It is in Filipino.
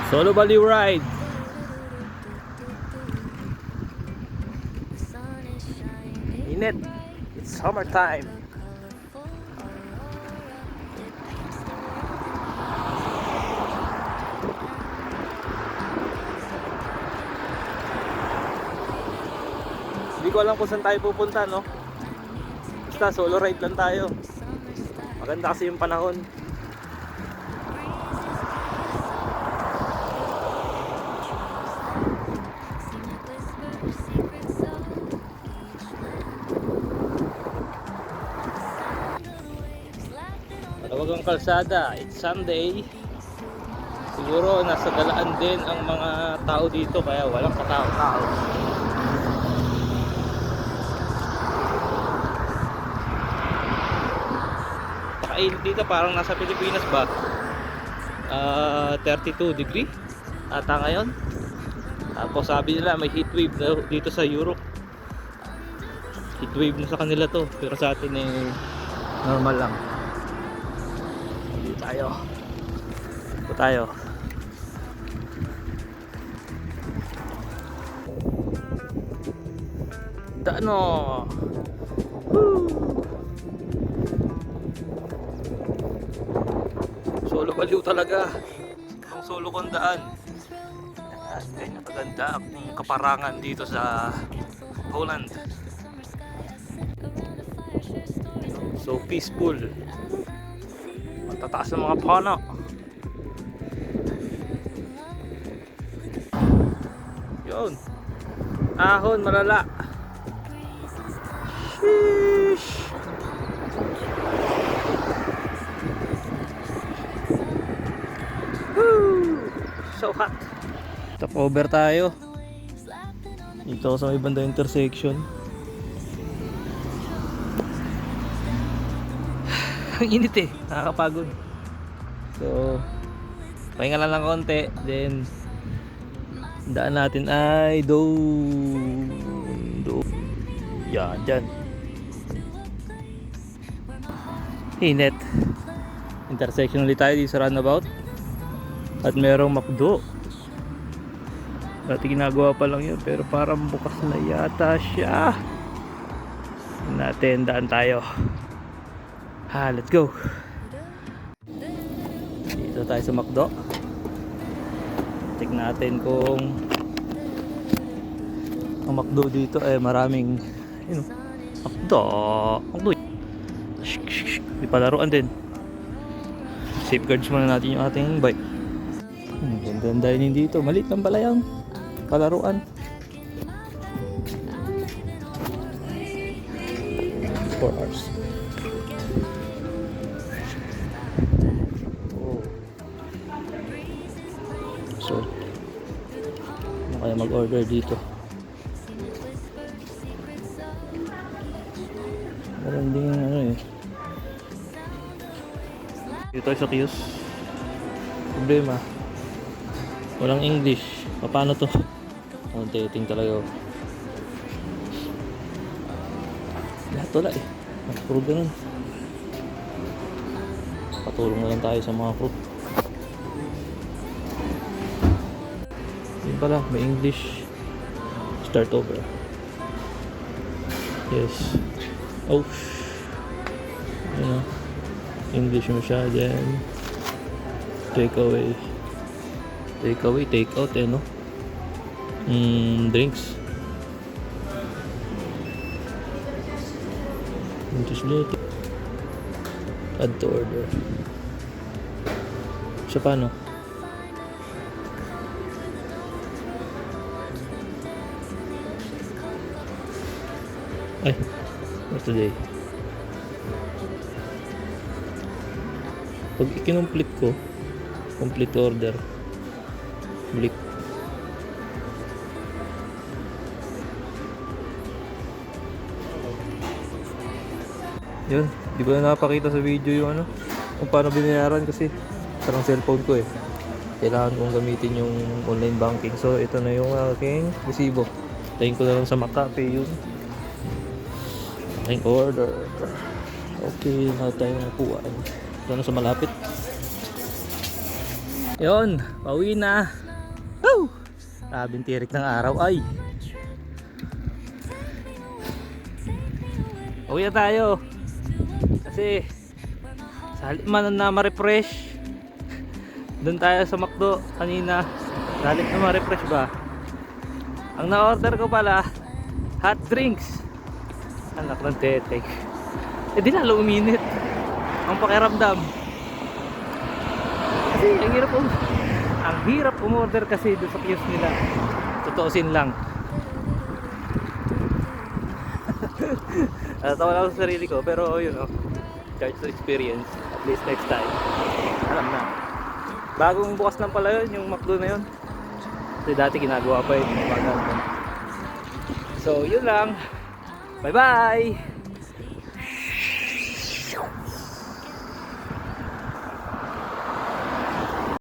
Solo Baliw ride. Init. It's summertime. Hindi ko alam kung saan tayo pupunta, no? Basta solo ride lang tayo. Maganda kasi yung panahon. Malawag ang kalsada. It's Sunday. Siguro nasa galaan din ang mga tao dito kaya walang katao-tao. Pakainit dito, parang nasa Pilipinas ba? 32 degree ata ngayon. Tapos sabi nila may heat wave dito sa Europe. Heat wave na sa kanila to, pero sa atin eh normal lang. Dito tayo. Dito tayo. Dano. Woo! Solo Baliw talaga. Ang solo kong daan. Ganyan kaganda ang kaparangan dito sa Holland. So peaceful. Matataas ng mga puno. Yun. Ahon malala. Sheesh. Woo! So hot. Top over tayo. Dito sa may banda intersection. Ang init eh, nakakapagod. So pahinga lang ng konti. Then daan natin ay doon. Yan, dyan. Init. Intersection ulit tayo dito sa roundabout. At merong McDo. Dati ginagawa pa lang yun, pero parang bukas na yata siya. Natin, daan tayo. Let's go. Dito tayo sa McDo. Check natin kung ang McDo dito ay maraming McDo. May palaruan din. Safeguards muna natin yung ating bike. Ganda dining dito. Maliit lang pala yung palaruan. 4 hours. So, ano kaya mag-order dito? Meron din ano eh. Dito tayo sa kiosk. Problema, walang English. Paano to? Ang dating talaga. Lahat wala eh. Puro ganun. Patulong na lang tayo sa mga fruit. Yun pala, may English. Start over. Yes. Oh. Yun o. English mo siya. Then take away. Take away, take out eh no. Drinks. Just look. Add to order. Siya paano? Ay, what today? Pag ikinomplete ko, complete order, balik. Yun, di ko na napakita sa video yung ano, kung paano binayaran kasi sarang cellphone ko eh. Kailangan kong gamitin yung online banking. So ito na yung aking resibo. Tayin ko na lang sa McCafe yun. Aking order. Okay, na tayong nakuhaan. Ito na sa malapit. Yun, pauwi na. Woo! Sabing tirik ng araw ay. Pauwi na tayo. Kasi sa halip man na ma-refresh, doon tayo sa McDo kanina. Sa halip na ma-refresh ba, ang na-order ko pala hot drinks. Anak ng tetek. Eh di lalo uminit ang pakiramdam. Kasi ang hirap umorder kasi doon sa kiosk nila. Totoosin lang. Tawa lang sa sarili ko, pero yun know, charge to experience. At least next time alam na. Bagong bukas lang pala yun, yung McDo na yun. Kasi dati ginagawa pa yun. So yun lang. Bye bye.